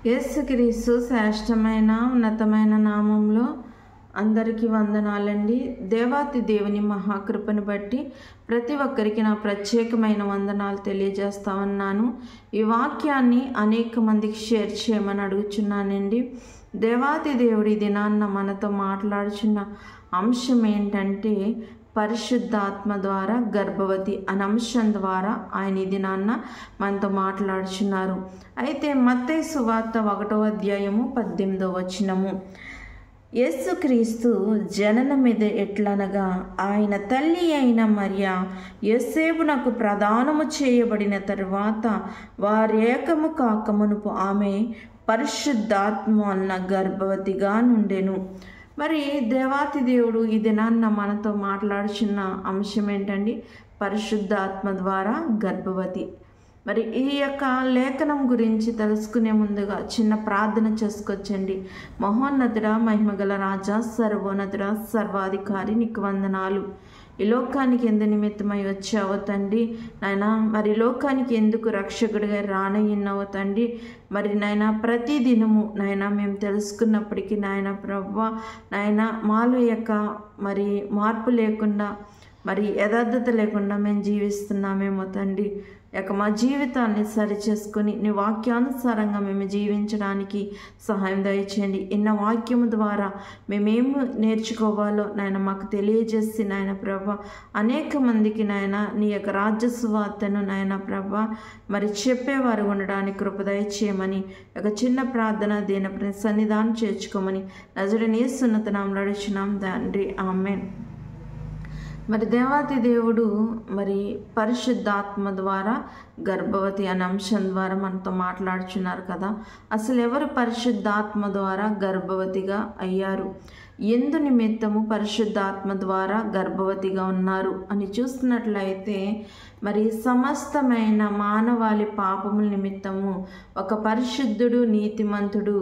యేసుక్రీస్తు శ్రేష్టమైన ఉన్నతమైన నామంలో అందరికీ వందనాలండి. దేవాతి దేవుని మహాకృపను బట్టి ప్రతి ఒక్కరికి నా ప్రత్యేకమైన వందనాలు తెలియజేస్తా ఉన్నాను. ఈ వాక్యాన్ని అనేక మందికి షేర్ చేయమని అడుగుచున్నానండి. దేవాతి దేవుడి దినాన్న మనతో మాట్లాడుచున్న అంశం ఏంటంటే పరిశుద్ధాత్మ ద్వారా గర్భవతి అనే అంశం ద్వారా ఆయన ఈ దినాన్న మనతో మాట్లాడుచున్నారు. అయితే మత్తయి సువార్త 1వ అధ్యాయము 18వ వచనము, యేసుక్రీస్తు జననం మీద ఎట్లనగా ఆయన తల్లి అయిన మరియా యోసేపునకు ప్రదానము చేయబడిన తరువాత వారేకము కాకమునుపు ఆమె పరిశుద్ధాత్మ వలన గర్భవతిగా నుండెను. మరి దేవాతి దేవుడు ఈ దినాన్న మనతో మాట్లాడుచున్న అంశం ఏంటండి? పరిశుద్ధాత్మ ద్వారా గర్భవతి. మరి ఈ యొక్క లేఖనం గురించి తెలుసుకునే ముందుగా చిన్న ప్రార్థన చేసుకొచ్చండి. మహోన్నతుడ, మహిమగల రాజా, సర్వోన్నతుడ, సర్వాధికారి, నీకు వందనాలు. ఈ లోకానికి ఎందు నిమిత్తమై వచ్చావు తండ్రి నాయన. మరి లోకానికి ఎందుకు రక్షకుడిగా రానయ్యున్నావు తండ్రి. మరి నాయన ప్రతి దినము నాయన మేము తెలుసుకున్నప్పటికీ నాయన ప్రభువా నాయన మాలో యొక్క మరి మార్పు లేకుండా మరి యథార్థత లేకుండా మేము జీవిస్తున్నామేమో తండ్రి. మా జీవితాన్ని సరిచేసుకొని నీ వాక్యానుసారంగా మేము జీవించడానికి సహాయం దయచేయండి. ఇన్న వాక్యము ద్వారా మేమేమి నేర్చుకోవాలో నాయన మాకు తెలియజేసి నాయన ప్రభా అనేక మందికి నాయన నీ యొక్క రాజ్య సువార్తను నాయన ప్రభా మరి చెప్పేవారు ఉండడానికి కృప దయచేయమని ఒక చిన్న ప్రార్థన దీని సన్నిధానం చేర్చుకోమని నజరేయుడైన యేసు నామములో అడుగుచున్నాం తండ్రి, ఆమేన్. మరి దేవాతి దేవుడు మరి పరిశుద్ధాత్మ ద్వారా గర్భవతి అనే అంశం ద్వారా మనతో మాట్లాడుచున్నారు కదా. అసలు ఎవరు పరిశుద్ధాత్మ ద్వారా గర్భవతిగా అయ్యారు, ఎందు నిమిత్తము పరిశుద్ధాత్మ ద్వారా గర్భవతిగా ఉన్నారు అని చూస్తున్నట్లయితే మరి సమస్తమైన మానవాళి పాపముల నిమిత్తము ఒక పరిశుద్ధుడు, నీతిమంతుడు,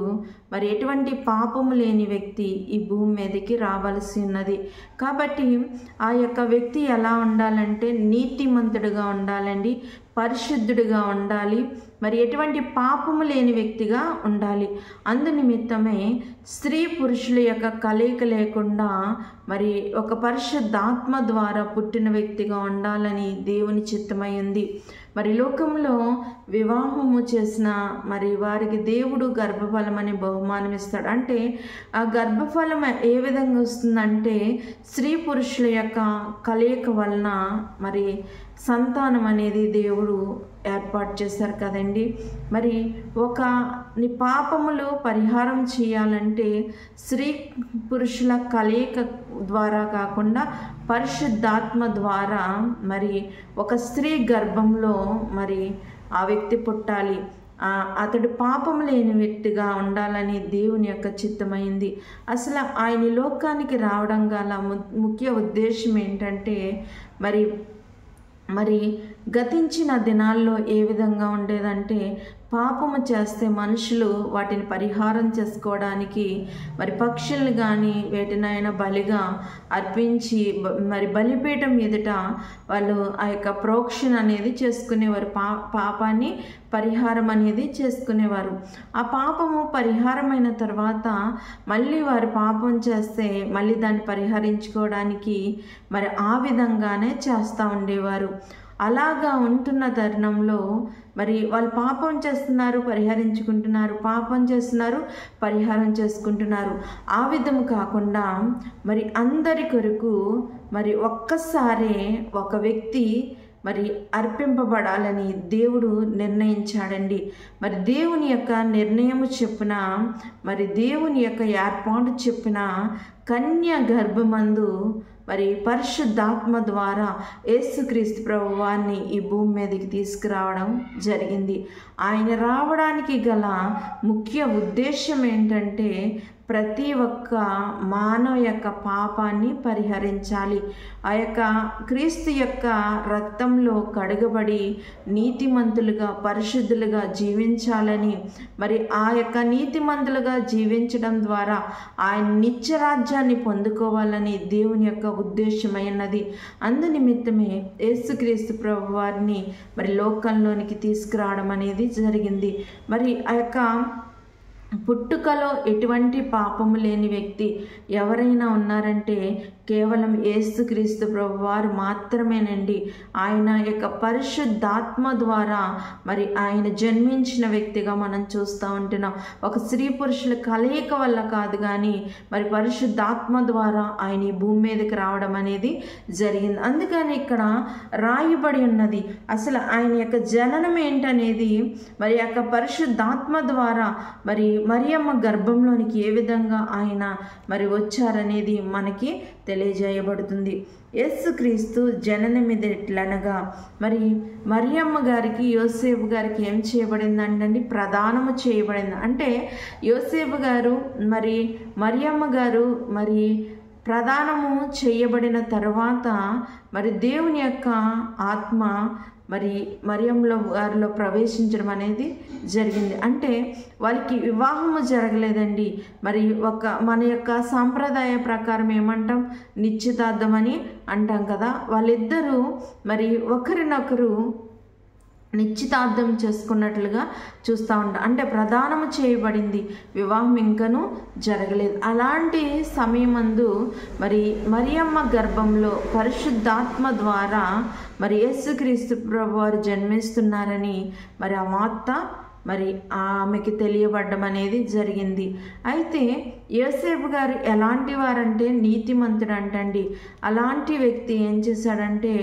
మరి ఎటువంటి పాపము లేని వ్యక్తి ఈ భూమి మీదకి రావాల్సి ఉన్నది. కాబట్టి ఆ యొక్క వ్యక్తి ఎలా ఉండాలంటే నీతిమంతుడుగా ఉండాలండి, పరిశుద్ధుడిగా ఉండాలి, మరి ఎటువంటి పాపము లేని వ్యక్తిగా ఉండాలి. అందు నిమిత్తమే స్త్రీ పురుషుల యొక్క కలయిక లేకుండా మరి ఒక పరిశుద్ధాత్మ ద్వారా పుట్టిన వ్యక్తిగా ఉండాలని దేవుని చిత్తమై ఉంది. మరి లోకంలో వివాహము చేసిన మరి వారికి దేవుడు గర్భఫలం అనే బహుమానం ఇస్తాడు. అంటే ఆ గర్భఫలం ఏ విధంగా వస్తుందంటే స్త్రీ పురుషుల యొక్క కలయిక వలన మరి సంతానం అనేది దేవుడు ఏర్పాటు చేశారు కదండి. మరి నీ పాపములు పరిహారం చేయాలంటే స్త్రీ పురుషుల కలయిక ద్వారా కాకుండా పరిశుద్ధాత్మ ద్వారా మరి ఒక స్త్రీ గర్భంలో మరి ఆ వ్యక్తి పుట్టాలి. అతడు పాపం లేని వ్యక్తిగా ఉండాలని దేవుని యొక్క చిత్తమైంది. అసలు ఆయన లోకానికి రావడం గల ముఖ్య ఉద్దేశం ఏంటంటే మరి గతించిన దినాల్లో ఏ విధంగా ఉండేదంటే పాపము చేస్తే మనుషులు వాటిని పరిహారం చేసుకోవడానికి మరి పక్షుల్ని కానీ వేటినైనా బలిగా అర్పించి మరి బలిపీఠం ఎదుట వాళ్ళు ఆ యొక్క ప్రోక్షణ అనేది చేసుకునేవారు. పాపాన్ని పరిహారం అనేది చేసుకునేవారు. ఆ పాపము పరిహారమైన తర్వాత మళ్ళీ వారు పాపం చేస్తే మళ్ళీ దాన్ని పరిహరించుకోవడానికి మరి ఆ విధంగానే చేస్తూ ఉండేవారు. అలాగా ఉంటున్న తరుణంలో మరి వాళ్ళు పాపం చేస్తున్నారు, పరిహరించుకుంటున్నారు, పాపం చేస్తున్నారు, పరిహారం చేసుకుంటున్నారు. ఆ విధము కాకుండా మరి అందరి కొరకు మరి ఒక్కసారే ఒక వ్యక్తి మరి అర్పింపబడాలని దేవుడు నిర్ణయించాడండి. మరి దేవుని యొక్క నిర్ణయము చెప్పున మరి దేవుని యొక్క ఏర్పాటు చెప్పున కన్య గర్భమందు మరి పరిశుద్ధాత్మ ద్వారా యేసుక్రీస్తు ప్రభువాన్ని ఈ భూమి మీదకి తీసుకురావడం జరిగింది. ఆయన రావడానికి గల ముఖ్య ఉద్దేశం ఏంటంటే ప్రతి ఒక్క మానవ యొక్క పాపాన్ని పరిహరించాలి. ఆ యొక్క క్రీస్తు యొక్క రక్తంలో కడగబడి నీతిమంతులుగా పరిశుద్ధులుగా జీవించాలని మరి ఆ యొక్క నీతిమంతులుగా జీవించడం ద్వారా ఆయన నిత్యరాజ్యాన్ని పొందుకోవాలని దేవుని యొక్క ఉద్దేశమైనది. అందు నిమిత్తమే యేసుక్రీస్తు ప్రభు వారిని మరి లోకంలోనికి తీసుకురావడం అనేది జరిగింది. మరి ఆ యొక్క పుట్టుకలో ఎటువంటి పాపము లేని వ్యక్తి ఎవరైనా ఉన్నారంటే కేవలం యేసుక్రీస్తు ప్రభువారు మాత్రమేనండి. ఆయన యొక్క పరిశుద్ధాత్మ ద్వారా మరి ఆయన జన్మించిన వ్యక్తిగా మనం చూస్తూ ఉంటున్నాం. ఒక స్త్రీ పురుషుల కలయిక వల్ల కాదు, కానీ మరి పరిశుద్ధాత్మ ద్వారా ఆయన ఈ భూమి మీదకి రావడం అనేది జరిగింది. అందుకని ఇక్కడ రాయబడి ఉన్నది అసలు ఆయన యొక్క జననం ఏంటనేది మరి యొక్క పరిశుద్ధాత్మ ద్వారా మరి మరియమ్మ గర్భంలోనికి ఏ విధంగా ఆయన మరి వచ్చారనేది మనకి తెలియజేయబడుతుంది. యేసుక్రీస్తు జననం మీద ఎట్లనగా మరి మరియమ్మ గారికి యోసేపు గారికి ఏం చేయబడిందండి? ప్రదానము చేయబడింది. అంటే యోసేపు గారు మరి మరియమ్మ గారు మరి ప్రదానము చేయబడిన తర్వాత మరి దేవుని యొక్క ఆత్మ మరి మరియమ్మ గారిలో ప్రవేశించడం అనేది జరిగింది. అంటే వాళ్ళకి వివాహము జరగలేదండి. మరి మన యొక్క సాంప్రదాయ ప్రకారం ఏమంటాం? నిశ్చితార్థం అని అంటాం కదా. వాళ్ళిద్దరూ మరి ఒకరినొకరు నిశ్చితార్థం చేసుకున్నట్లుగా చూస్తూ ఉంటాం. అంటే ప్రదానము చేయబడింది, వివాహం ఇంకనూ జరగలేదు. అలాంటి సమయమందు మరి మరియమ్మ గర్భంలో పరిశుద్ధాత్మ ద్వారా మరి యేసుక్రీస్తు ప్రభువారు జన్మిస్తున్నారని మరి ఆ వార్త మరి ఆమెకి తెలియబడ్డం అనేది జరిగింది. అయితే యోసేపు గారు ఎలాంటి వారంటే నీతిమంతుడు అంటండి. అలాంటి వ్యక్తి ఏం చేశాడంటే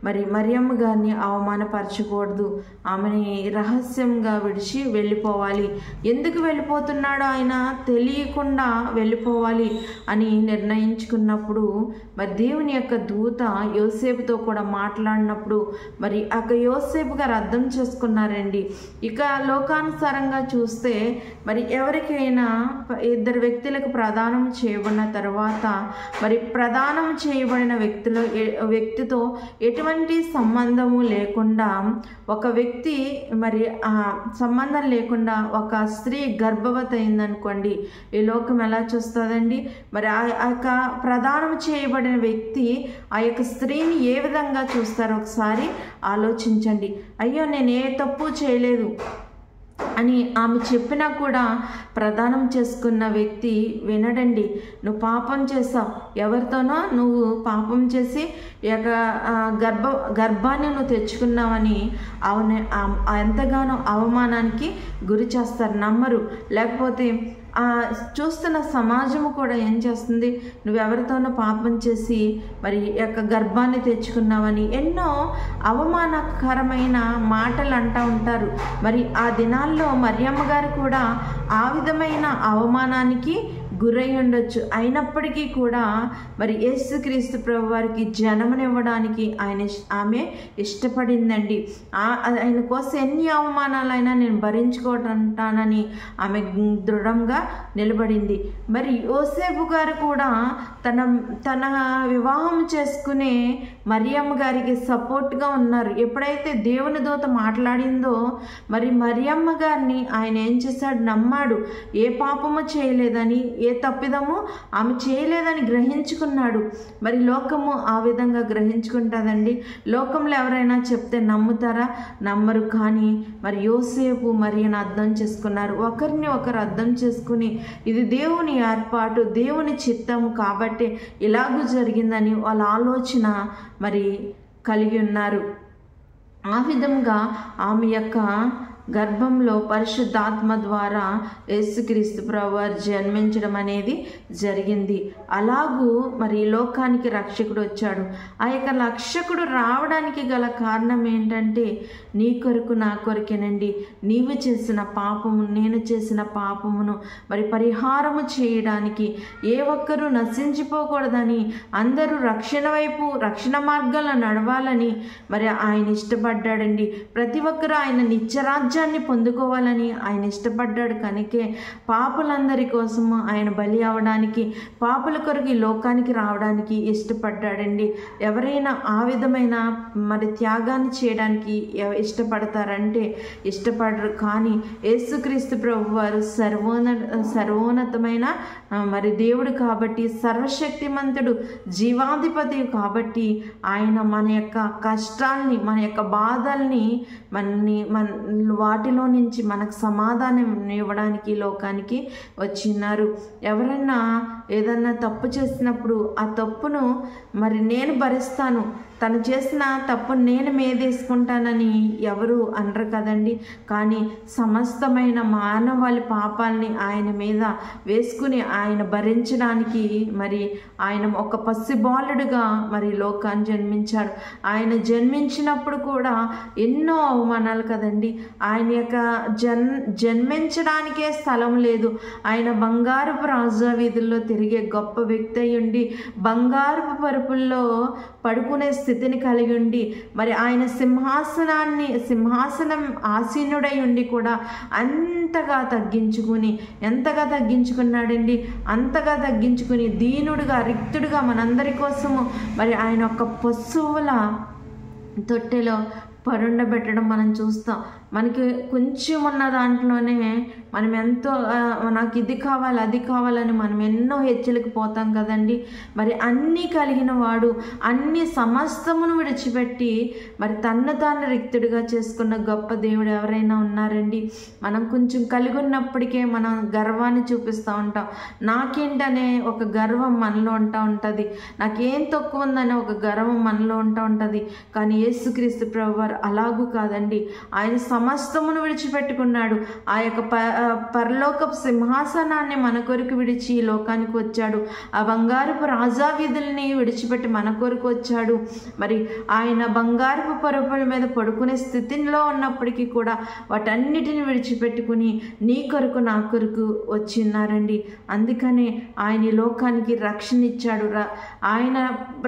మరి మరియమ్మ గారిని అవమానపరచకూడదు, ఆమెని రహస్యంగా విడిచి వెళ్ళిపోవాలి. ఎందుకు వెళ్ళిపోతున్నాడో ఆయన తెలియకుండా వెళ్ళిపోవాలి అని నిర్ణయించుకున్నప్పుడు మరి దేవుని యొక్క దూత యోసేపుతో కూడా మాట్లాడినప్పుడు మరి యోసేపు గారు అర్థం చేసుకున్నారండి. ఇక లోకానుసారంగా చూస్తే మరి ఎవరికైనా ఇద్దరు వ్యక్తులకు ప్రదానం చేయబడిన తర్వాత మరి ప్రదానం చేయబడిన వ్యక్తితో ఎటువంటి సంబంధము లేకుండా ఒక వ్యక్తి మరి సంబంధం లేకుండా ఒక స్త్రీ గర్భవతి అయిందనుకోండి, ఈ లోకం ఎలా చూస్తుందండి? మరి ఆ యొక్క ప్రదానం చేయబడిన వ్యక్తి ఆ యొక్క స్త్రీని ఏ విధంగా చూస్తారో ఒకసారి ఆలోచించండి. అయ్యో నేను ఏ తప్పు చేయలేదు అని ఆమె చెప్పినా కూడా ప్రదానం చేసుకున్న వ్యక్తి వినడండి. నువ్వు పాపం చేసావు, ఎవరితోనో నువ్వు పాపం చేసి గర్భాన్ని నువ్వు తెచ్చుకున్నావని ఎంతగానో అవమానానికి గురి చేస్తారు, నమ్మరు. లేకపోతే చూస్తున్న సమాజము కూడా ఏం చేస్తుంది? నువ్వెవరితోనో పాపం చేసి మరి యొక్క గర్భాన్ని తెచ్చుకున్నావని ఎన్నో అవమానకరమైన మాటలు అంటూ ఉంటారు. మరి ఆ దినాల్లో మరియమ్మ గారు కూడా ఆ విధమైన అవమానానికి గురై ఉండొచ్చు. అయినప్పటికీ కూడా మరి యేసుక్రీస్తు ప్రభు వారికి జన్మనివ్వడానికి ఆమె ఇష్టపడిందండి. ఆయన కోసం ఎన్ని అవమానాలైనా నేను భరించుకుంటానని ఆమె దృఢంగా నిలబడింది. మరి యోసేపు గారు కూడా తన వివాహం చేసుకునే మరియమ్మ గారికి సపోర్ట్గా ఉన్నారు. ఎప్పుడైతే దేవుని దూత మాట్లాడిందో మరి మరియమ్మ గారిని ఆయన ఏం చేశాడు? నమ్మాడు. ఏ పాపము చేయలేదని, ఏ తప్పిదము ఆమె చేయలేదని గ్రహించుకున్నాడు. మరి లోకము ఆ విధంగా గ్రహించుకుంటుందండి. లోకంలో ఎవరైనా చెప్తే నమ్ముతారా? నమ్మరు. కానీ మరి యోసేపు మరియను అర్థం చేసుకున్నారు. ఒకరిని ఒకరు అర్థం చేసుకుని ఇది దేవుని ఏర్పాటు, దేవుని చిత్తము కాబట్టి ఇలాగూ జరిగిందని వాళ్ళ ఆలోచన మరి కలిగి ఉన్నారు. ఆ విధంగా ఆమె యొక్క గర్భంలో పరిశుద్ధాత్మ ద్వారా యేసుక్రీస్తు ప్రభువారు జన్మించడం అనేది జరిగింది. అలాగూ మరి లోకానికి రక్షకుడు వచ్చాడు. ఆ యొక్క రక్షకుడు రావడానికి గల కారణం ఏంటంటే నీ కొరకు నా కొరకేనండి. నీవు చేసిన పాపము, నేను చేసిన పాపమును మరి పరిహారము చేయడానికి, ఏ ఒక్కరూ నశించిపోకూడదని, అందరూ రక్షణ వైపు, రక్షణ మార్గాల్లో నడవాలని మరి ఆయన ఇష్టపడ్డాడండి. ప్రతి ఒక్కరూ ఆయన నిత్యరాజ్యాన్ని పొందుకోవాలని ఆయన ఇష్టపడ్డాడు. కనుకే పాపులందరి కోసము ఆయన బలి అవడానికి, పాపుల కొరకు ఈ లోకానికి రావడానికి ఇష్టపడ్డాడండి. ఎవరైనా ఆ విధమైన మరి త్యాగాన్ని చేయడానికి ఇష్టపడతారంటే ఇష్టపడరు. కానీ యేసుక్రీస్తు ప్రభు వారు సర్వోన్నతమైన మరి దేవుడు కాబట్టి, సర్వశక్తిమంతుడు, జీవాధిపతి కాబట్టి ఆయన మన యొక్క కష్టాల్ని, మన యొక్క బాధల్ని వాటిలో నుంచి మనకు సమాధానం ఇవ్వడానికి ఈ లోకానికి వచ్చిన్నారు. ఎవరైనా ఏదన్నా తప్పు చేసినప్పుడు ఆ తప్పును మరి నేను భరిస్తాను, తను చేసిన తప్పు నేను మీదేసుకుంటానని ఎవరు అనరు కదండి. కానీ సమస్తమైన మానవాళి పాపాలని ఆయన మీద వేసుకుని ఆయన భరించడానికి మరి ఆయన ఒక పసిబాలుడుగా మరి లోకాన్ని జన్మించాడు. ఆయన జన్మించినప్పుడు కూడా ఎన్నో అవమానాలు కదండి. ఆయన యొక్క జన్మించడానికే స్థలం లేదు. ఆయన బంగారపు రాజా వీధుల్లో తిరిగే గొప్ప వ్యక్తి అయి ఉండి బంగారపు పరుపుల్లో పడుకునే స్థితిని కలిగి ఉండి మరి ఆయన సింహాసనం ఆసీనుడై ఉండి కూడా ఎంతగా తగ్గించుకున్నాడండి. అంతగా తగ్గించుకుని దీనుడుగా రిక్తుడుగా మనందరి కోసము మరి ఆయన ఒక పశువుల తొట్టెలో పరుండబెట్టడం మనం చూస్తాం. మనకి కొంచెం ఉన్న దాంట్లోనే మనం ఎంతో నాకు ఇది కావాలి అది కావాలని మనం ఎన్నో హెచ్చరిక పోతాం కదండి. మరి అన్నీ కలిగిన వాడు అన్ని సమస్తమును విడిచిపెట్టి మరి తన్ను తాను రిక్తుడిగా చేసుకున్న గొప్ప దేవుడు ఎవరైనా ఉన్నారండి? మనం కొంచెం కలిగి ఉన్నప్పటికే మనం గర్వాన్ని చూపిస్తూ ఉంటాం. నాకేంటనే ఒక గర్వం మనలో ఉంటుంది. నాకేం తక్కువ ఉందనే ఒక గర్వం మనలో ఉంటుంది. కానీ యేసుక్రీస్తు ప్రభువారు అలాగూ కాదండి. ఆయన సమస్తమును విడిచిపెట్టుకున్నాడు. ఆ యొక్క పరలోకపు సింహాసనాన్ని మన కొరకు విడిచి ఈ లోకానికి వచ్చాడు. ఆ బంగారపు రాజా వీధుల్ని విడిచిపెట్టి మన కొరకు వచ్చాడు. మరి ఆయన బంగారపు పరుపుల మీద పడుకునే స్థితిలో ఉన్నప్పటికీ కూడా వాటన్నిటిని విడిచిపెట్టుకుని నీ కొరకు నా కొరకు వచ్చి ఉన్నారండి. అందుకనే ఆయన ఈ లోకానికి రక్షణ ఇచ్చాడు. ఆయన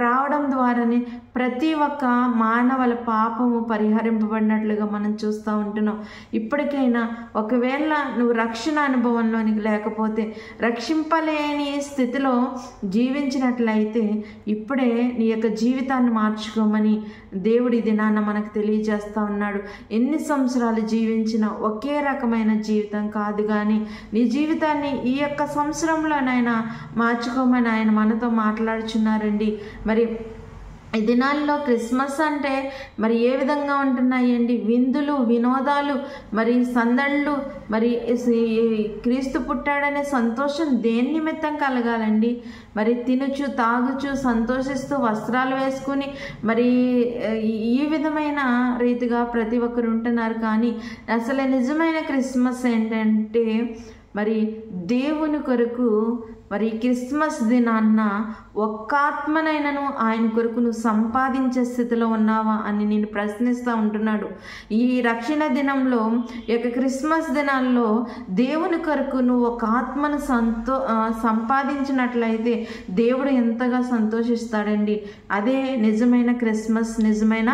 రావడం ద్వారానే ప్రతి ఒక్క మానవుల పాపము పరిహరింపబడినట్లుగా మనం చూస్తూ ఉంటున్నాం. ఇప్పటికైనా ఒకవేళ నువ్వు రక్షణ అనుభవంలోనికి లేకపోతే, రక్షింపలేని స్థితిలో జీవించినట్లయితే ఇప్పుడే నీ యొక్క జీవితాన్ని మార్చుకోమని దేవుడి దినాన మనకు తెలియజేస్తూ ఉన్నాడు. ఎన్ని సంవత్సరాలు జీవించినా ఒకే రకమైన జీవితం కాదు, కానీ నీ జీవితాన్ని ఈ యొక్క సంవత్సరంలోనైనా మార్చుకోమని ఆయన మనతో మాట్లాడుచున్నారండి. మరి ఈ దినాల్లో క్రిస్మస్ అంటే మరి ఏ విధంగా ఉంటున్నాయండి? విందులు, వినోదాలు, మరి సందళ్ళు, మరి క్రీస్తు పుట్టాడనే సంతోషం దేని నిమిత్తం కలగాలండి? మరి తినుచు తాగుచు సంతోషిస్తూ వస్త్రాలు వేసుకుని మరి ఈ విధమైన రీతిగా ప్రతి ఒక్కరు ఉంటున్నారు. కానీ అసలు నిజమైన క్రిస్మస్ ఏంటంటే మరి దేవుని కొరకు మరి క్రిస్మస్ దినాన్న ఒక్క ఆత్మనైనను ఆయన కొరకు నువ్వు సంపాదించే స్థితిలో ఉన్నావా అని నేను ప్రశ్నిస్తూ ఉంటున్నాడు. ఈ రక్షణ దినంలో యొక్క క్రిస్మస్ దినాల్లో దేవుని కొరకు నువ్వు ఒక ఆత్మను సంపాదించినట్లయితే దేవుడు ఎంతగా సంతోషిస్తాడండి. అదే నిజమైన క్రిస్మస్, నిజమైన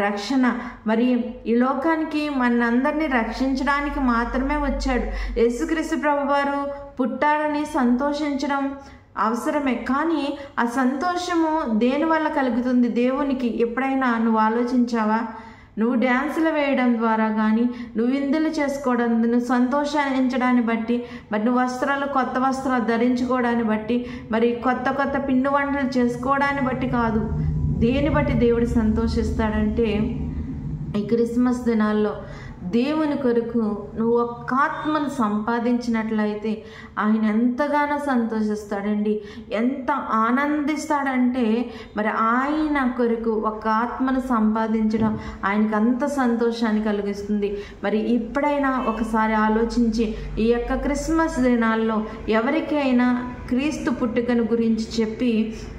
రక్షణ. మరి ఈ లోకానికి మనందరినీ రక్షించడానికి మాత్రమే వచ్చాడు. యేసుక్రీస్తు ప్రభువారు పుట్టాడని సంతోషించడం అవసరమే, కానీ ఆ సంతోషము దేనివల్ల కలుగుతుంది దేవునికి? ఎప్పుడైనా నువ్వు ఆలోచించావా? నువ్వు డ్యాన్సులు వేయడం ద్వారా కానీ, నువ్వు విందులు చేసుకోవడం, నువ్వు సంతోషించడాన్ని బట్టి, మరి నువ్వు కొత్త వస్త్రాలు ధరించుకోవడాన్ని బట్టి, మరి కొత్త పిండి వంటలు చేసుకోవడాన్ని బట్టి కాదు. దేని బట్టి దేవుడు సంతోషిస్తాడంటే ఈ క్రిస్మస్ దినాల్లో దేవుని కొరకు నువ్వు ఒక్క ఆత్మను సంపాదించినట్లయితే ఆయన ఎంతగానో సంతోషిస్తాడండి. ఎంత ఆనందిస్తాడంటే మరి ఆయన కొరకు ఒక ఆత్మను సంపాదించడం ఆయనకు అంత సంతోషాన్ని కలిగిస్తుంది. మరి ఇప్పుడైనా ఒకసారి ఆలోచించి ఈ యొక్క క్రిస్మస్ దినాల్లో ఎవరికైనా క్రీస్తు పుట్టుకను గురించి చెప్పి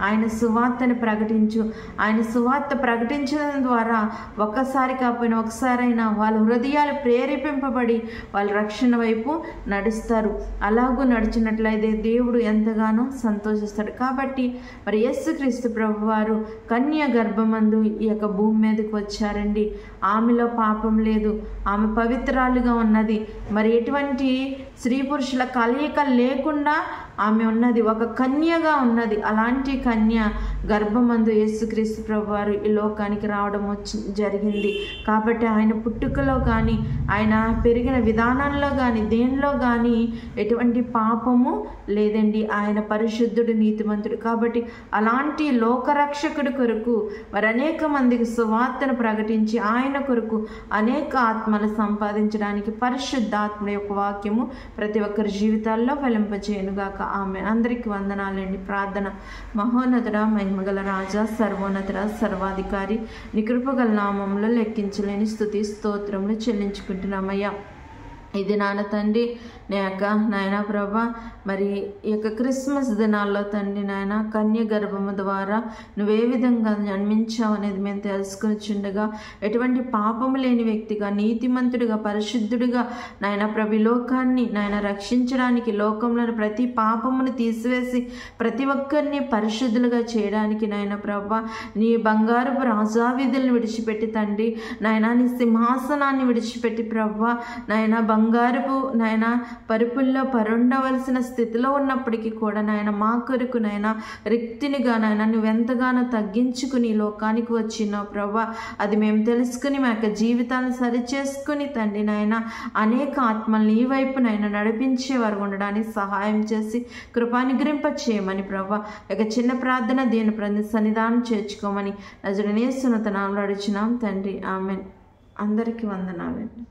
ఆయన సువార్తను ప్రకటించు. ఆయన సువార్త ప్రకటించడం ద్వారా ఒక్కసారి కాకపోయినా ఒకసారైనా వాళ్ళ హృదయాలు ప్రేరేపింపబడి వాళ్ళ రక్షణ వైపు నడుస్తారు. అలాగూ నడిచినట్లయితే దేవుడు ఎంతగానో సంతోషిస్తాడు. కాబట్టి మరి యేసుక్రీస్తు ప్రభువారు కన్య గర్భమందు ఈ యొక్క భూమి మీదకి వచ్చారండి. ఆమెలో పాపం లేదు, ఆమె పవిత్రాలుగా ఉన్నది. మరి ఎటువంటి స్త్రీ పురుషుల కలయిక లేకుండా ఆమె ఉన్నది, ఒక కన్యగా ఉన్నది. అలాంటి కన్య గర్భమందు యేసుక్రీస్తు ప్రభువారు ఈ లోకానికి రావడం జరిగింది. కాబట్టి ఆయన పుట్టుకలో కానీ ఆయన పెరిగిన విధానంలో కానీ దేనిలో కానీ ఎటువంటి పాపము లేదండి. ఆయన పరిశుద్ధుడు, నీతిమంతుడు. కాబట్టి అలాంటి లోకరక్షకుడి కొరకు మరి అనేక మందికి సువార్తను ప్రకటించి ఆయన కొరకు అనేక ఆత్మలు సంపాదించడానికి పరిశుద్ధాత్మ యొక్క వాక్యము ప్రతి ఒక్కరి జీవితాల్లో ఫలింపచేయునుగాక. ఆమె అందరికీ వందనాలండి. ప్రార్థన. మహోన్నతుడా, మహిమగల రాజా, సర్వోన్నతుడా, సర్వాధికారి, నీ కృపగల నామంలో లెక్కించలేని స్తుతి స్తోత్రములు చెల్లించుకుంటున్నామయ్యా. ఇది నాన్న తండ్రి నాయన ప్రభా, మరి ఈ యొక్క క్రిస్మస్ దినాల్లో తండ్రి నాయన కన్య గర్భము ద్వారా నువ్వే విధంగా జన్మించావు అనేది మేము తెలుసుకుని చుండగా ఎటువంటి పాపము లేని వ్యక్తిగా, నీతిమంతుడిగా, పరిశుద్ధుడిగా నాయన ప్రభు లోకాన్ని నాయన రక్షించడానికి, లోకంలోని ప్రతి పాపమును తీసివేసి ప్రతి ఒక్కరిని పరిశుద్ధులుగా చేయడానికి నాయన ప్రభా నీ బంగారపు రాజావిధులను విడిచిపెట్టి తండ్రి నాయన నీ సింహాసనాన్ని విడిచిపెట్టి ప్రభా నాయన బంగారపు నాయన పరుపుల్లో పరుండవలసిన స్థితిలో ఉన్నప్పటికీ కూడా నాయన మా కొరకు నాయన రిక్తినిగా నాయన నువ్వెంతగానో తగ్గించుకుని లోకానికి వచ్చినావు ప్రభా. అది మేము తెలుసుకుని మా యొక్క జీవితాన్ని సరిచేసుకుని తండ్రి నాయన అనేక ఆత్మల్ని ఈ వైపు నాయన నడిపించేవారు ఉండడానికి సహాయం చేసి కృపానుగ్రహింప చేయమని ప్రభా యొక్క చిన్న ప్రార్థన దీని సన్నిధానం చేర్చుకోమని నజరేయుని యేసు నామములో అడుగుచున్నాం తండ్రి. ఆమేన్. అందరికీ వందనాలండి.